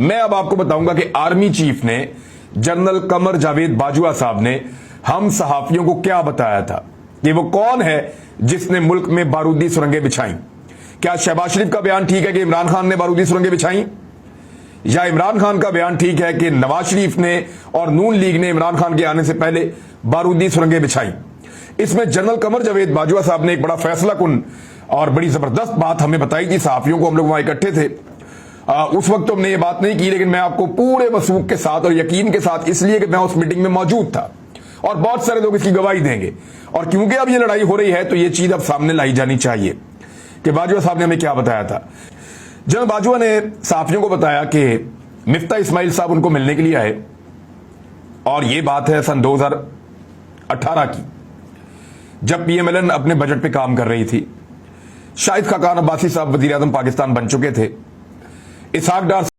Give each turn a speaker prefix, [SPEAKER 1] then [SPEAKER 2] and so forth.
[SPEAKER 1] मैं अब आपको बताऊंगा कि आर्मी चीफ ने जनरल कमर जावेद बाजवा साहब ने हम सहाफियों को क्या बताया था कि वो कौन है जिसने मुल्क में बारूदी सुरंगें बिछाई। क्या शहबाज शरीफ का बयान ठीक है कि इमरान खान ने बारूदी सुरंगें बिछाई, या इमरान खान का बयान ठीक है कि नवाज शरीफ ने और नून लीग ने इमरान खान के आने से पहले बारूदी सुरंगें बिछाई। इसमें जनरल कमर जावेद बाजवा साहब ने एक बड़ा फैसला कुन और बड़ी जबरदस्त बात हमें बताई थी। सहाफियों को हम लोग वहां इकट्ठे थे, उस वक्त तो हमने ये बात नहीं की, लेकिन मैं आपको पूरे वसूख के साथ और यकीन के साथ, इसलिए कि मैं उस मीटिंग में मौजूद था और बहुत सारे लोग इसकी गवाही देंगे, और क्योंकि अब ये लड़ाई हो रही है तो ये चीज अब सामने लाई जानी चाहिए कि बाजवा साहब ने हमें क्या बताया था। जनरल बाजवा ने सहाफियों को बताया कि मिफ्ता इस्माइल साहब उनको मिलने के लिए आए, और ये बात है सन 2018 की, जब पीएमएलएन अपने बजट पे काम कर रही थी। शाहिद खाकान अब्बासी साहब वजीर आजम पाकिस्तान बन चुके थे। इसहाक डार